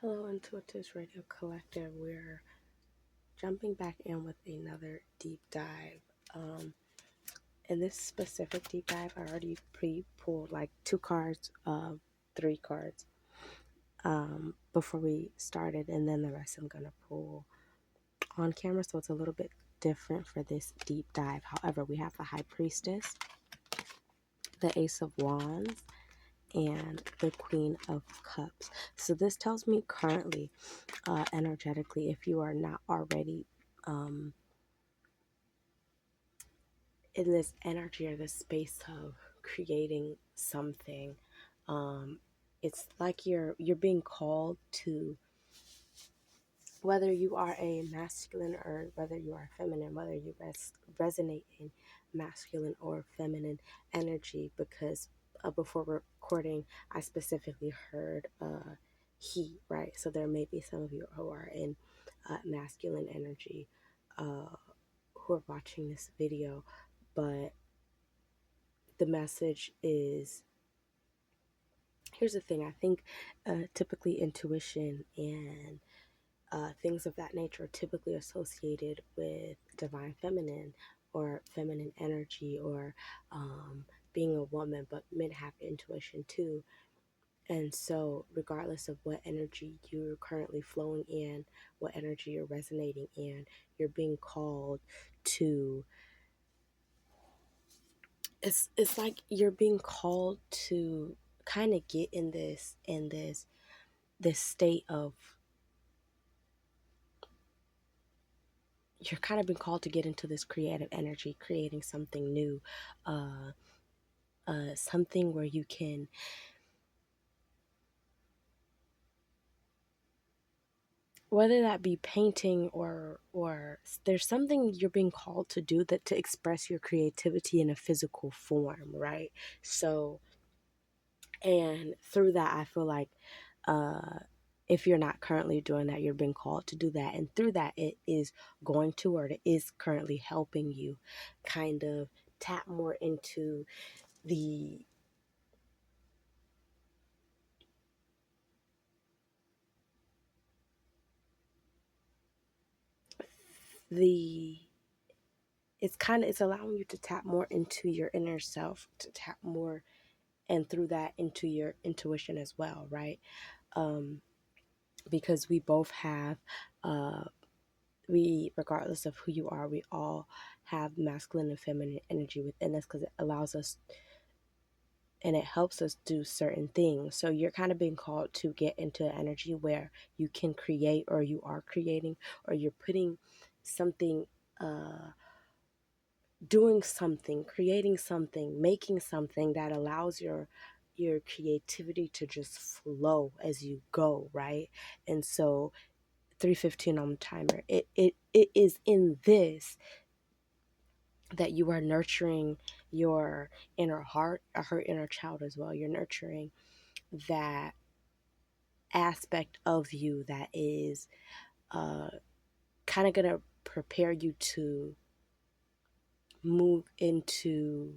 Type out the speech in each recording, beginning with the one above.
Hello, Intuitives Radio Collective. We're jumping back in with another deep dive. Um, in this specific deep dive, I already pre-pulled like 2 cards of 3 cards before we started, and then the rest I'm gonna pull on camera, so it's a little bit different for this deep dive. However, we have the High Priestess, the Ace of Wands, and the Queen of Cups. So this tells me currently, energetically, if you are not already in this energy or this space of creating something, um, it's like you're being called to, whether you are a masculine or whether you are feminine, whether you resonate in masculine or feminine energy, because before recording I specifically heard he, right? So there may be some of you who are in masculine energy who are watching this video, but the message is, here's the thing. I think typically intuition and things of that nature are typically associated with divine feminine or feminine energy, or being a woman, but men have intuition too. And so regardless of what energy you're currently flowing in, what energy you're resonating in, you're being called to, it's like you're being called to kind of get in this state of, you're kind of being called to get into this creative energy, creating something new, uh something where you can, whether that be painting or there's something you're being called to do, that to express your creativity in a physical form, right? So, and through that, I feel like uh if you're not currently doing that, you're being called to do that. And through that, it is going to, or it is currently helping you kind of tap more into the the it's allowing you to tap more into your inner self, to tap more, and through that into your intuition as well, right? um because we both have, uh we, regardless of who you are, we all have masculine and feminine energy within us, because it allows us and it helps us do certain things. So you're kind of being called to get into an energy where you can create, or you are creating, or you're putting something, doing something, creating something, making something that allows your creativity to just flow as you go, right? And so 3:15 on the timer. It is in this that you are nurturing your inner heart, or her inner child as well. You're nurturing that aspect of you that is uh kind of gonna prepare you to move into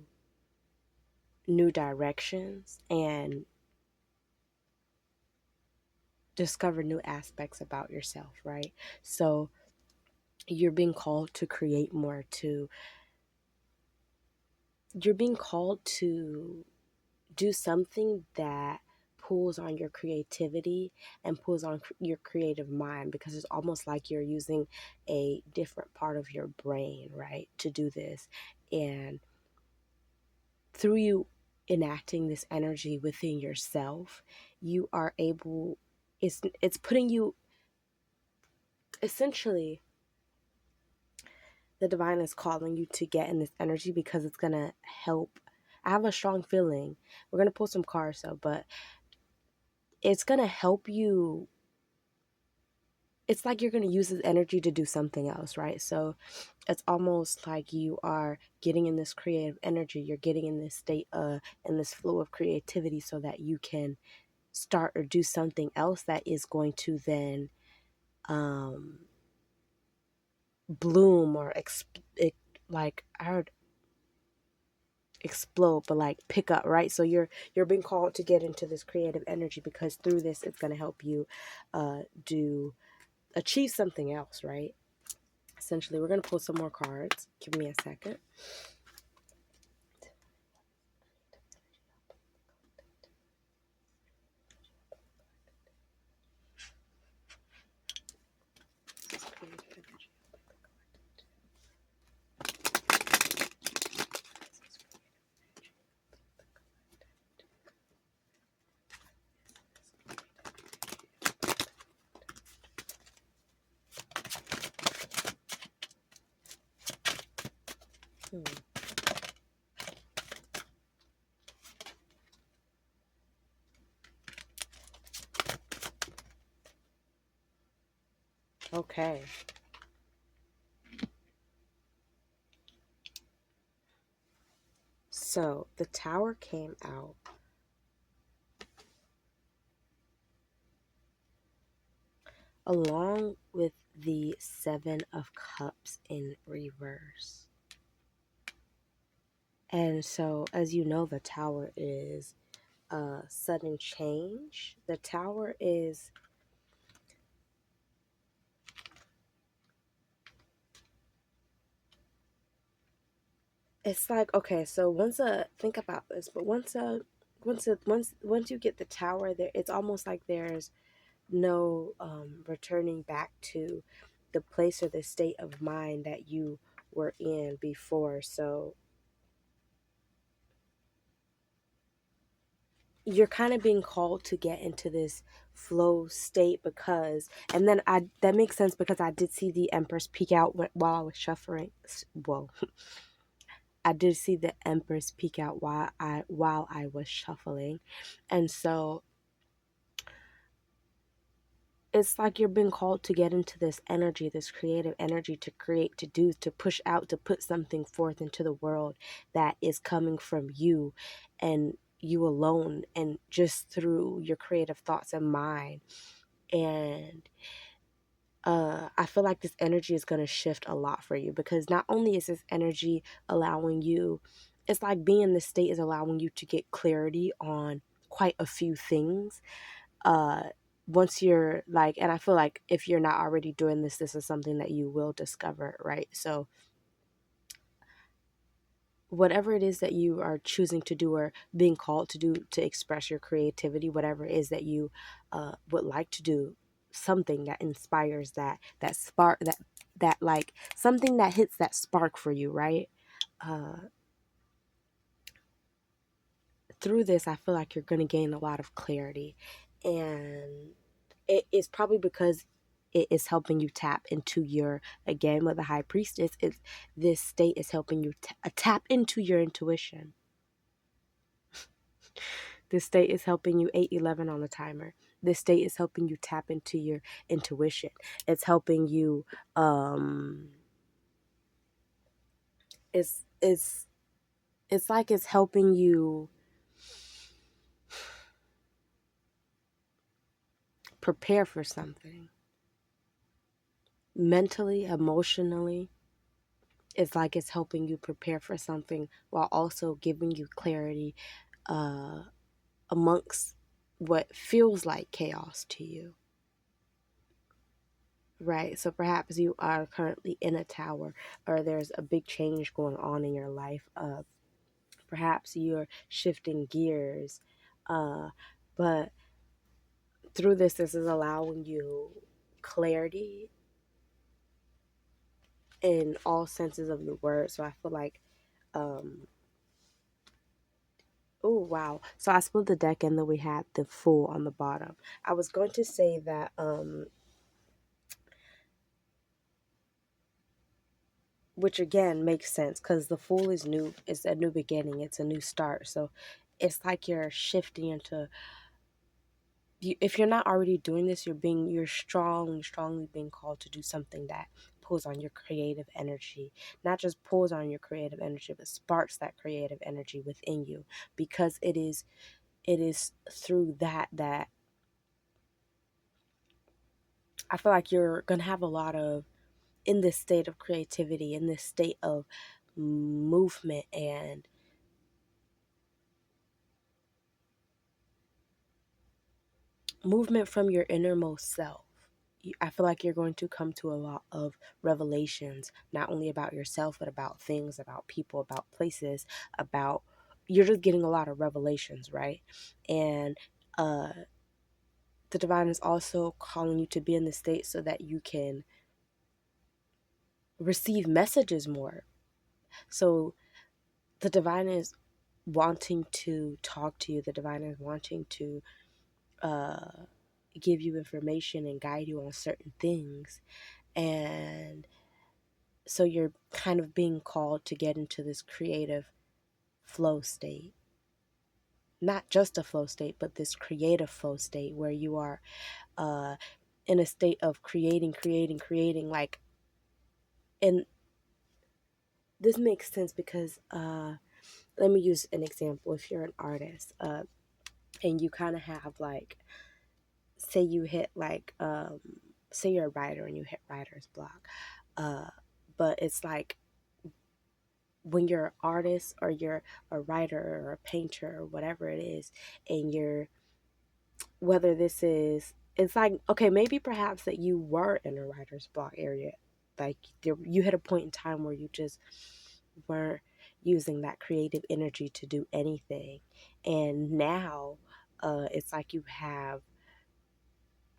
new directions and discover new aspects about yourself, right? So you're being called to create more, to, you're being called to do something that pulls on your creativity and pulls on your creative mind, because it's almost like you're using a different part of your brain, right, to do this. And through you enacting this energy within yourself, you are able, it's putting you, essentially, the divine is calling you to get in this energy, because it's gonna help. I have a strong feeling, we're gonna pull some cards though, but it's gonna help you. It's like you're gonna use this energy to do something else, right? So it's almost like you are getting in this creative energy, you're getting in this state, in this flow of creativity, so that you can start or do something else that is going to then um bloom, or like I heard explode, but like pick up, right? So you're being called to get into this creative energy, because through this it's going to help you do achieve something else, right? Essentially, we're going to pull some more cards. Give me a second. Hmm. Okay. So the Tower came out along with the Seven of Cups in reverse. And so, as you know, the Tower is a sudden change. The Tower is, it's like, okay, so think about this, but once you get the Tower there, it's almost like there's no returning back to the place or the state of mind that you were in before. So you're kind of being called to get into this flow state, because, and then I that makes sense because I did see the Empress peek out while I was shuffling. Well, I did see the Empress peek out while I was shuffling, and so it's like you're being called to get into this energy, this creative energy, to create, to do, to push out, to put something forth into the world that is coming from you and you alone, and just through your creative thoughts and mind. And I feel like this energy is going to shift a lot for you, because not only is this energy allowing you, it's like being in this state is allowing you to get clarity on quite a few things. uh Once you're like, and I feel like if you're not already doing this, this is something that you will discover, right? So whatever it is that you are choosing to do or being called to do to express your creativity, whatever it is that you would like to do, something that inspires that spark, that like something that hits that spark for you, right? uh Through this, I feel like you're going to gain a lot of clarity, and it is probably because it is helping you tap into your, again, with the High Priestess, is this state is helping you tap into your intuition. This state is helping you, 811 on the timer. This state is helping you tap into your intuition. It's helping you it's it's it's like it's helping you prepare for something mentally, emotionally. It's like it's helping you prepare for something while also giving you clarity uh, amongst what feels like chaos to you. Right. So perhaps you are currently in a tower, or there's a big change going on in your life. Perhaps you're shifting gears. Uh, but through this is allowing you clarity in all senses of the word. So I feel like, oh, wow. So I split the deck and then we had the Fool on the bottom. I was going to say that, which again makes sense, because the Fool is new, it's a new beginning, it's a new start. So it's like you're shifting into, if you're not already doing this, you're strongly being called to do something that pulls on your creative energy. Not just pulls on your creative energy, but sparks that creative energy within you, because it is through that I feel like you're gonna have a lot of, in this state of creativity, in this state of movement and movement from your innermost self. I feel like you're going to come to a lot of revelations, not only about yourself, but about things, about people, about places, about, you're just getting a lot of revelations, right? And uh, the divine is also calling you to be in the state so that you can receive messages more. So the divine is wanting to talk to you. The divine is wanting to uh, give you information and guide you on certain things. And so you're kind of being called to get into this creative flow state. Not just a flow state, but this creative flow state where you are uh, in a state of creating. Like, and this makes sense because let me use an example. If you're an artist and you kind of have like, say you hit like, say you're a writer and you hit writer's block, uh, but it's like when you're an artist or you're a writer or a painter or whatever it is, and you're, whether this is, it's like, okay, maybe perhaps that you were in a writer's block area, like you hit a point in time where you just weren't using that creative energy to do anything, and now it's like you have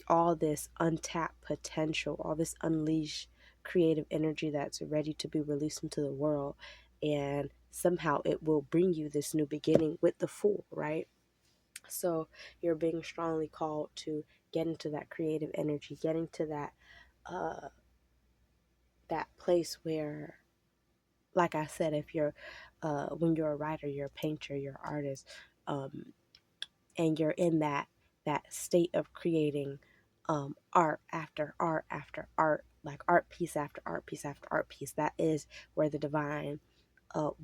all this untapped potential, all this unleashed creative energy that's ready to be released into the world. And somehow it will bring you this new beginning with the Fool, right? So you're being strongly called to get into that creative energy, getting to uh, that place where, like I said, if you're, when you're a writer, you're a painter, you're an artist, um, and you're in that state of creating art after art after art, like art piece after art piece after art piece. That is where the divine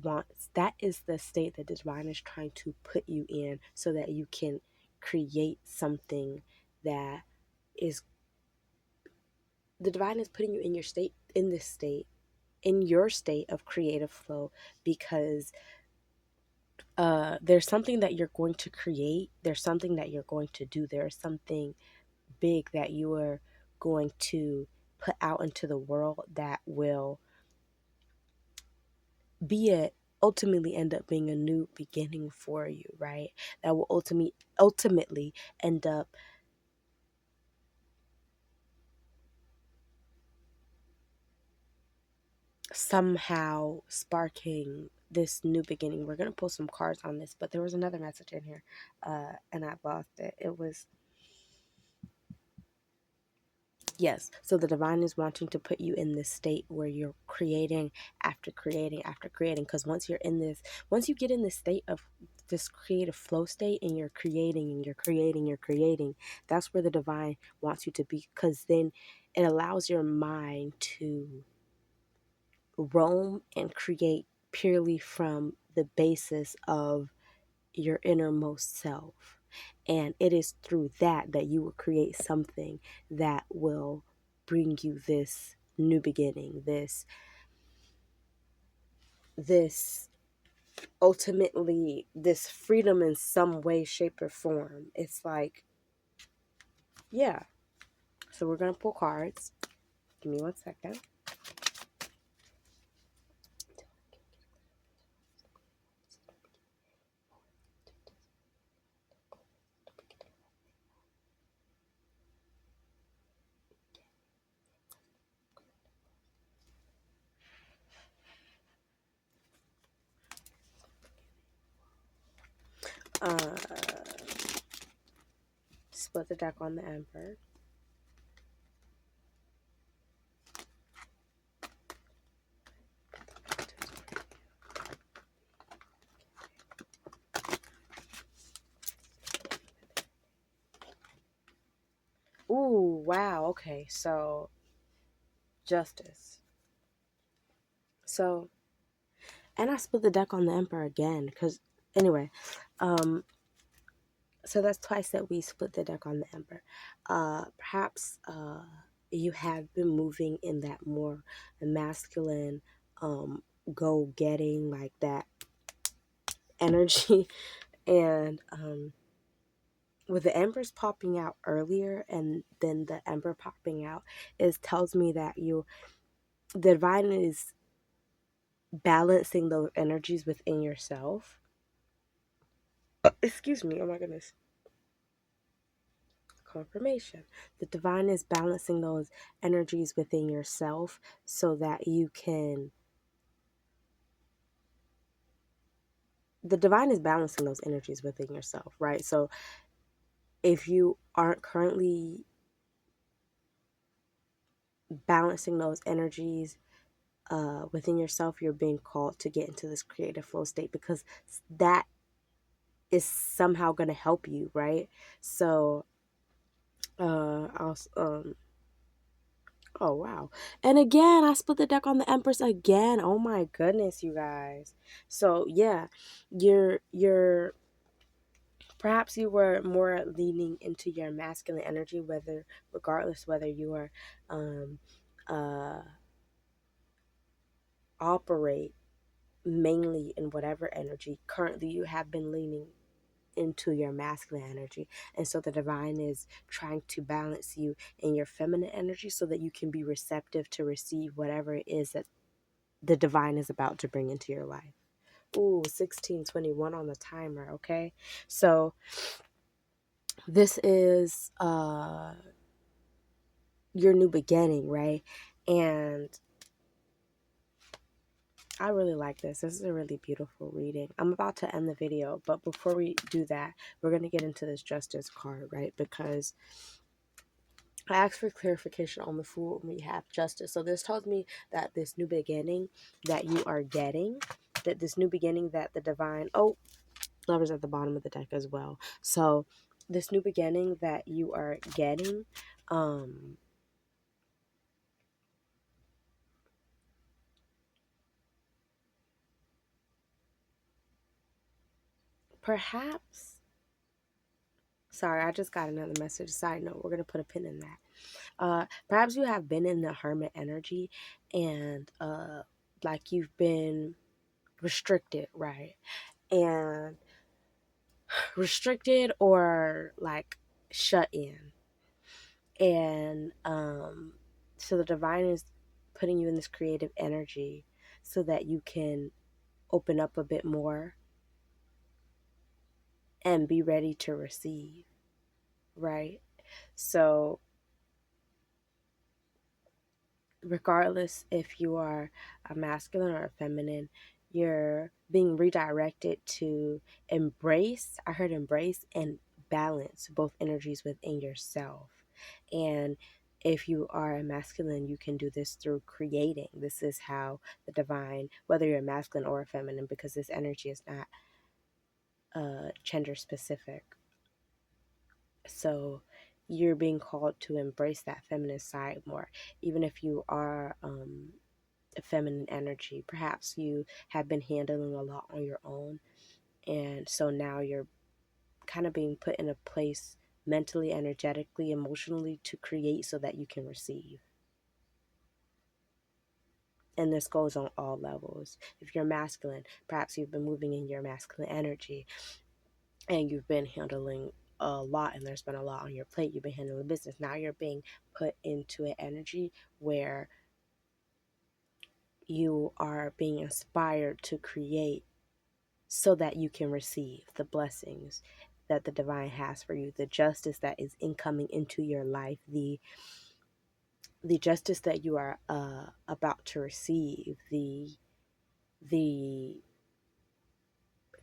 wants. That is the state that the divine is trying to put you in, so that you can create something that is, the divine is putting you in your state, in this state, in your state of creative flow, because there's something that you're going to create, there's something that you're going to do, there's something big that you are going to put out into the world that will be a, ultimately end up being a new beginning for you, right? That will ultimately end up somehow sparking this new beginning. We're gonna pull some cards on this, but there was another message in here, and I lost it. It was, yes. So the divine is wanting to put you in this state where you're creating after creating after creating. Because once you're in this, once you get in this state of this creative flow state, and you're creating and you're creating, that's where the divine wants you to be. Because then it allows your mind to roam and create purely from the basis of your innermost self. And it is through that that you will create something that will bring you this new beginning, this ultimately this freedom in some way, shape, or form. It's like, yeah. So we're gonna pull cards. Give me 1 second. Uh, split the deck on the Emperor. Ooh, wow. Okay, so Justice. So, and I split the deck on the Emperor again, because anyway, um, so that's twice that we split the deck on the Emperor. Perhaps you have been moving in that more masculine, go-getting, like that energy, and with the embers popping out earlier and then the ember popping out, it tells me that the divine is balancing those energies within yourself. Excuse me, oh my goodness. Confirmation. The divine is balancing those energies within yourself so that you can. The divine is balancing those energies within yourself, right? So if you aren't currently balancing those energies within yourself, you're being called to get into this creative flow state because that is somehow going to help you, right? So, also, oh wow. And again, I split the deck on the Empress again. Oh my goodness, you guys. So yeah, you're perhaps you were more leaning into your masculine energy, regardless whether you are um uh operate mainly in whatever energy. Currently you have been leaning into your masculine energy, and so the divine is trying to balance you in your feminine energy so that you can be receptive to receive whatever it is that the divine is about to bring into your life. Ooh, 16:21 on the timer. Okay, so this is your new beginning, right? And I really like this. This is a really beautiful reading. I'm about to end the video, but before we do that, we're going to get into this justice card, right? Because I asked for clarification on the Fool and we have justice. So this tells me that this new beginning that you are getting, that this new beginning that the divine, oh, Lovers at the bottom of the deck as well. So this new beginning that you are getting, um, perhaps, sorry, I just got another message. Side note, we're going to put a pin in that. Perhaps you have been in the hermit energy and like you've been restricted, right? And restricted or like shut in. And so the divine is putting you in this creative energy so that you can open up a bit more and be ready to receive, right? So regardless if you are a masculine or a feminine, you're being redirected to embrace, I heard embrace and balance both energies within yourself. And if you are a masculine, you can do this through creating. This is how the divine, whether you're a masculine or a feminine, because this energy is not gender specific. So you're being called to embrace that feminine side more, even if you are feminine energy. Perhaps you have been handling a lot on your own, and so now you're kind of being put in a place mentally, energetically, emotionally to create so that you can receive. And this goes on all levels. If you're masculine, perhaps you've been moving in your masculine energy and you've been handling a lot and there's been a lot on your plate. You've been handling business. Now you're being put into an energy where you are being inspired to create so that you can receive the blessings that the divine has for you, the justice that is incoming into your life, the justice that you are about to receive, the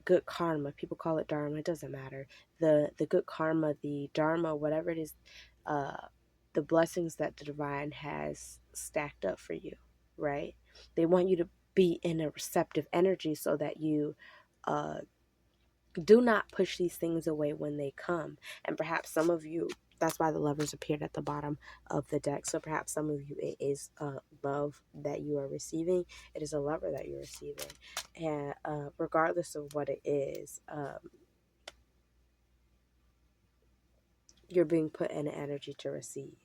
good karma. People call it dharma. It doesn't matter. The good karma, the dharma, whatever it is, uh, the blessings that the divine has stacked up for you, right? They want you to be in a receptive energy so that you uh, do not push these things away when they come. And perhaps some of you, that's why the lovers appeared at the bottom of the deck. So perhaps some of you, it is love that you are receiving. It is a lover that you're receiving. And regardless of what it is, you're being put in an energy to receive.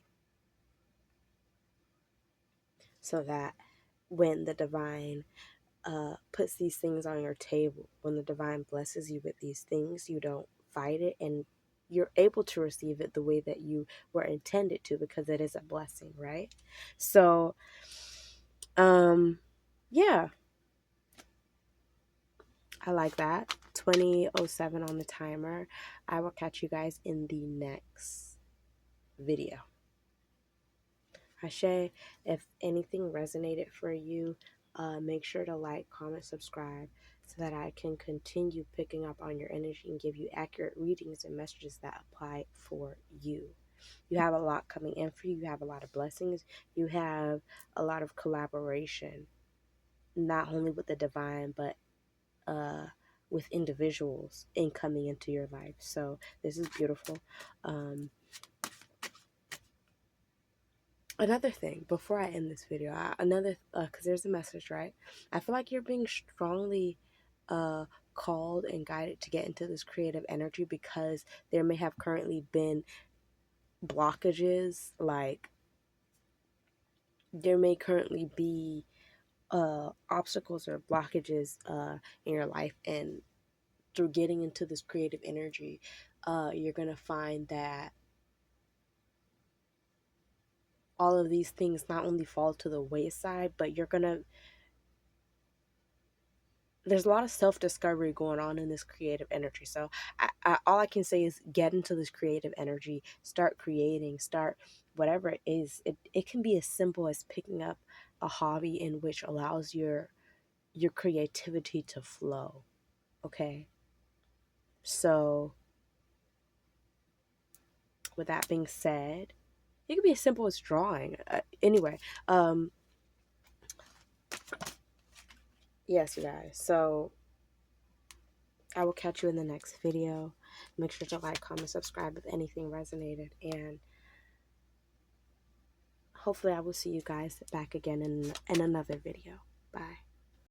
So that when the divine puts these things on your table, when the divine blesses you with these things, you don't fight it and you're able to receive it the way that you were intended to, because it is a blessing, right? So yeah, I like that. 20:07 on the timer. I will catch you guys in the next video. Ashe, if anything resonated for you, make sure to like, comment, subscribe, so that I can continue picking up on your energy and give you accurate readings and messages that apply for you. You have a lot coming in for you. You have a lot of blessings. You have a lot of collaboration, not only with the divine, but with individuals in coming into your life. So this is beautiful. Another thing before I end this video, because there's a message, right? I feel like you're being strongly called and guided to get into this creative energy, because there may have currently been blockages. Like, there may currently be obstacles or blockages in your life, and through getting into this creative energy, you're gonna find that all of these things not only fall to the wayside, but there's a lot of self-discovery going on in this creative energy. So all I can say is get into this creative energy, start creating, start whatever it is. It can be as simple as picking up a hobby in which allows your creativity to flow. Okay, so with that being said, it could be as simple as drawing. Anyway, yes, you guys. So I will catch you in the next video. Make sure to like, comment, subscribe if anything resonated. And hopefully I will see you guys back again in another video. Bye.